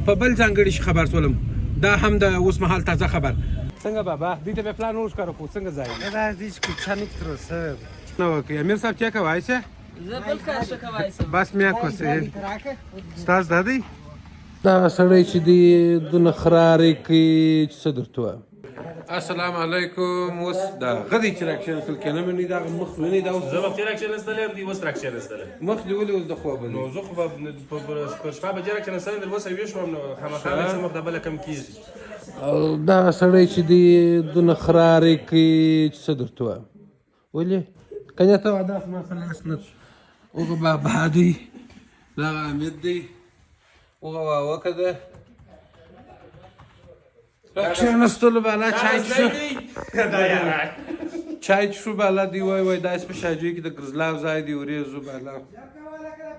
په بل ځانګړي شي خبر شولم. دا هم د اوس مهال تازه خبر. څنګه بابا دې ته به پلان وښکاره کړو څنګه ځای راځي چې کوچنی تر سره نو کې امیر صاحب چا کوي څه زه بل کار څه کوي بس میا کوسه ستاسو دادی دا سړی چې دی د نخرارې کې څه درته السلام علیکم اوس دا غدي چې راکشن سل کنه مې دا مخ ونی دا زه وخت راکشن استلم دی وس راکشن استلم مخ دی ولې اوس د خو بل نو زه خو په شپه به راکشن استلم د وسه ویښ وم نو خامخا مخ د بل کم کیږي دا سړی چې دی د نخرارې کې څه درته ولې کنه ته دا ما خلاص نه او بابا دی لا امید دی او وکړه کښېنستلو بالا چای شو چای شو بالا دی وای دا اسم شاجوی کې د ګرزلاو ځای دی وریزو بالا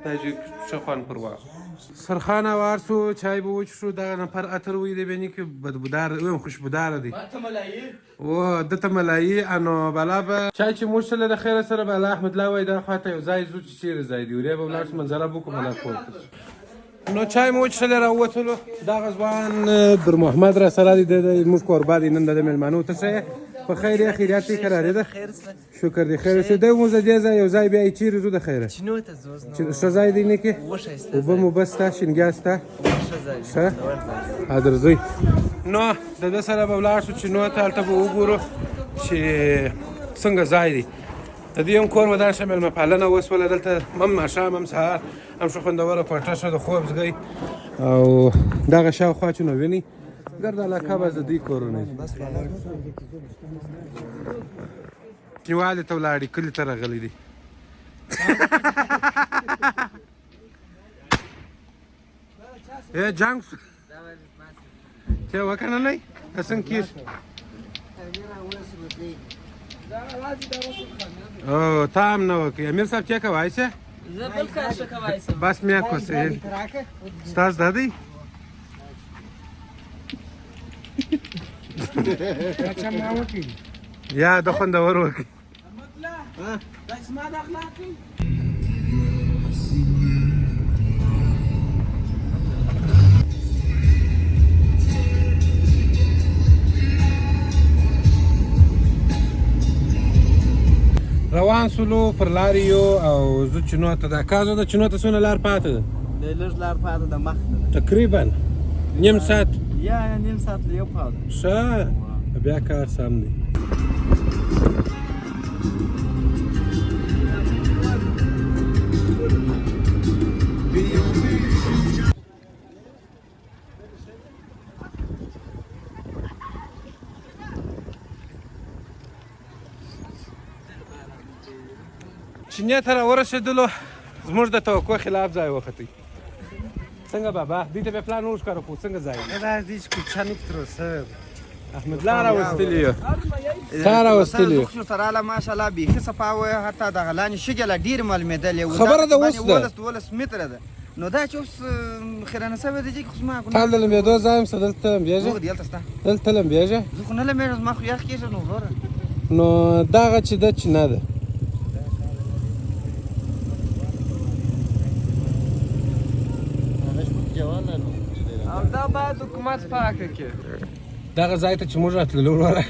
تاجی شخوان پروا سرخانه وارسو چای به وچ شو دا نفر اتر وی دی بینی کې بدبودار او خوشبودار دی او دته ملایي انو بالا به چای چې موشله د خیر سره بالا احمد لا وای دا خاطه یو ځای زو چې چیرې ځای دی وریا به ولارس منظره بوکو بالا کوته نو چای مو وچله راوتلو دا غزوان در محمد را سره دی د موږ قربا دی نن د ملمانو ته څه په خیر خیرات قرار ده شکر دی خیر څه دی مو زده یو ځای بیا چیرې زو د خیره چینو ته زوز چې څه ځای دی نه کې وبه مو بستا شینګاستا څه ادرځي نو د سره به ولاړ شو چې نو ته الته به وګورو چې څنګه ځای دی د دې هم کور ودان شامل مپالنه وسوله دلته مم ماښام هم سهار هم شو خوندوره کوټه شو د خوب ځای او دغه شاوخوا چې نو ویني ګرد علاقه به د دې کورونه کلیوالې ته ولاړې کلي ته راغلی دي جنګ شو چې وکنه څنګه کېږي او تام نه وکي امیر صاحب چا کوي څه زه بل کار څه کوي بس میا کوسه ستاسو دادی یا د خوندور وکي دا اسما د اخلاقي روان سولو پر لاریو او زو چنو ته دا کازو د چنو ته سونه لار پاته د لږ لار پاته د مخ تقریبا نیم ساعت یا نیم ساعت یو پاته ښه بیا کار سم دی چینه ته راورسېدلو زموږ د توقع خلاف ځای وختي څنګه بابا دې ته به پلان وښکاره کړو څنګه ځای راځي چې کوچنی تر سره احمد لا راوستلی یو تا راوستلی یو خو تراله ماشاءالله بیخي صفا وه حتی دغه لاندې شګې لا ډېرې معلومېدلې خبره ده اوس ده 12 متره ده نو دا چې اوس خیرانه شوی دی چې خو ما تا د لمبېدو ځای هم څه دلته لمبېږې دلته شته دلته لمبېږې زه خو نه لمبېږم زما خو یخ کېږي نو وروره نو دغه چې ده چې نه ده او دا باید حکومت پاکه کې دغه ځای ته چې موږ راتللو وروره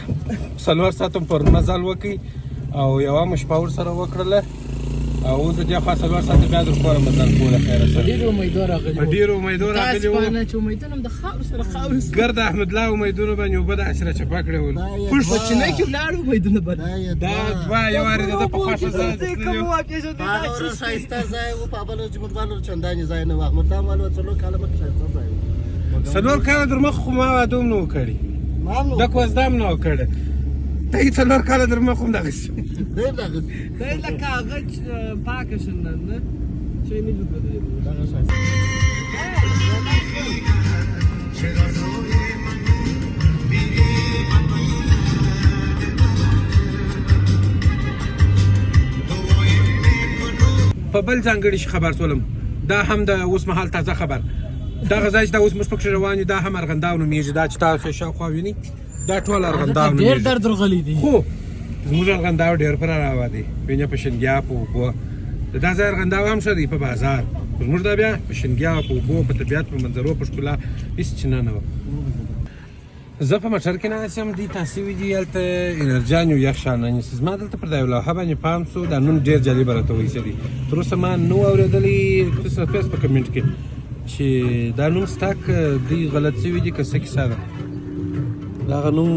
څلور ساعته پر مزل وکړي او یوه مو شپه ورسره وکړله او اوس د دې خوا څلور ساعته بیا در کوره مزل کوله خیره سره ډېر امیدو راغلی په ډېرو امیدو راغلي وو چې امیدونه هم د خاورو سره خاورو ګرد احمد الله امیدونو باندې اوبه داسې راچپه کړې ول کوچنی کې ولاړو امیدونه به دا دوه یو وارې د ده په خوښه ځای هغه ښایسته ځای و په بل چې مدوالو چندانې ځای نه و احمد الله مالو څلور کاله مخکې ښایسته ځای و څلور کاله در مخ خو ما واده هم نه و کړي دا کوزده هم نه و کړی ته یې څلور کاله در مخ هم دغسې ډېر دغسې دا لکه هغه پاکه شنن نه چې نه جوړ دغه ښایسته په بل ځانګړي شي خبر شولم دا هم د اوس مهال تازه خبر دغه ځای چې دا اوس موږ پکښې روان یو دا هم ارغنداو نومېږي دا چې تاسو شاوخوا وینئ دا ټول ارغنداو نومېږي ډېر درد ورغلی دي خو زموږ ارغنداو ډېر پر راوا دی وینه په شینګیا په اوبو د دا ځای ارغنداو هم ښه دی په بازار زموږ دا بیا په شینګیا په اوبو په طبیعت په منظرو په ښکلا هېڅ چې نه وه. زه په موټر کې ناست یم، دوی تاسې وي دي هلته انرجان یو یخ شان رانیسي. زما دلته پر دا یو لوحه باندې پام سو، دا نوم ډېر جالبه راته وایسېدی. تر اوسه ما نه و اورېدلی په کمنټ کې چې دا نوم ستا که دوی غلط شوي دي که څه کیسه ده. دغه نوم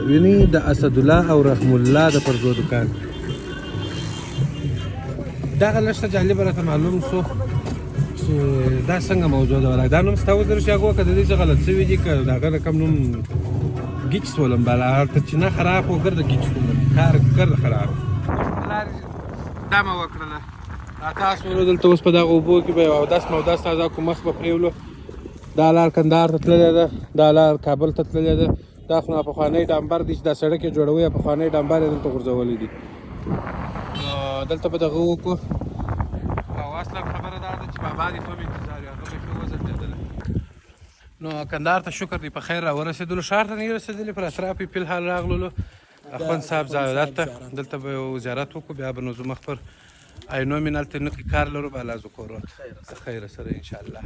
ویني د اسدالله او رحم الله د پرزو دکان. دغه لږ څه جالبه راته معلوم سو چې دا څنګه موضوع ده. ولا دا نوم ستا وزر شاګو که د دې څه غلط شوي دي که د هغه رقم نوم ګیچ سولم بالا هلته چې نه خراب و ګرده ګیچ سولم کار ګرده خراب دا مه وکړله. تاسو ولو دلته اوس په دغه اوبو کې به یو اودس تازه کو مخ به پرېولو. دا لار کندهار ته تللی ده، دا لار کابل ته تللی ده. دا خو پخوانی ډامبر دی چې دا سړک یې جوړوي، پخوانی ډامبر یې دلته غورځولی دي. نو دلته به دغه وکړو او اصلا خبره دا ده چې بابا دې توم انتظار یو هغه بیخي وځنډېدلی. نو کندهار ته شکر دی په خیر راورسېدلو. ښار ته نه رسېدلي، پر اطراف یې فلحال راغللو. اخوند صاحب زیارت ته دلته به یو زیارت وکړو، بیا به نو زه مخ پر عینو مې هلته نه کې کار لرو بالا زه کور د خیره سره انشاءالله.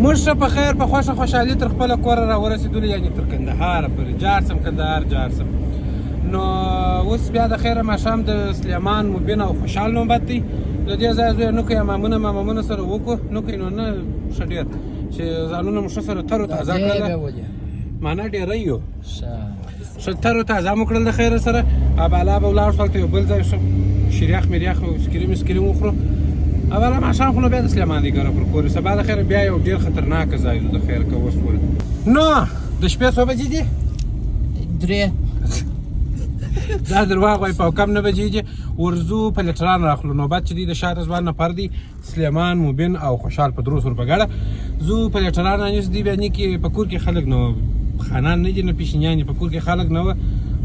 موږ ښه په خیر په خوښه خوشحالي تر خپله کوره راورسېدلو، یعنې تر کندهاره پورې جار سم. نو اوس بیا د خیره ماښام د سلیمان مبین او خوشحال نوبت دی. د دې ځای زوی نوکئ مامونه سره وکړو، نوکئ نو نه ښه ډېر چې ځانونه مو ښه سره تر و تازه کړله. معنا ډېری یو ښه تر و تازه مو کړل د خیره سره. بالا به ولاړ شو هلته یو بل ځای ښه شریخ میریخ سکریم وخورو. اوله ماښام خو نو بیا د سلیمان دی ګره پر کور. سبا د خیره بیا یو ډېر خطرناکه ځای د خیر که وسول. نو د شپې څو بجې دي؟ 3 دا درواغ وایي، په کم 9 بجې دي. ورځو پلیټران راخلو. نوبت چې دی د شاته ځوان نفر دی، سلیمان مبین او خوشحال په درو سور په ګډه زو پلیټران رانیسو. دی بیا نیکې په کور کې خلک نه خانان نه دي نه پیشنیان دي، په کور کې خلک نه وه.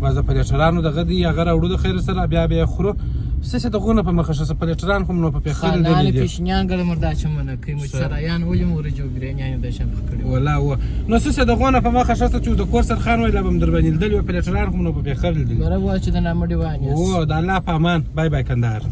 وازه پلیټرانو دغه دی هغه راوړو د خیر سره، بیا یې خورو. څه دغونه په مخه شه پلیټران خو نو په پېښه خانان پیشنیان ګله مردا چمنه کوي مشتریان ولیم ورجو ګرینیان د شم خکړي ولا و نو څه دغونه په مخه شه چې د کور سر خان ویل بم در باندې دل پلیټران خو نو په پېښه دل مره و چې د نامډي وانه و د الله په امان. بای بای کندهار.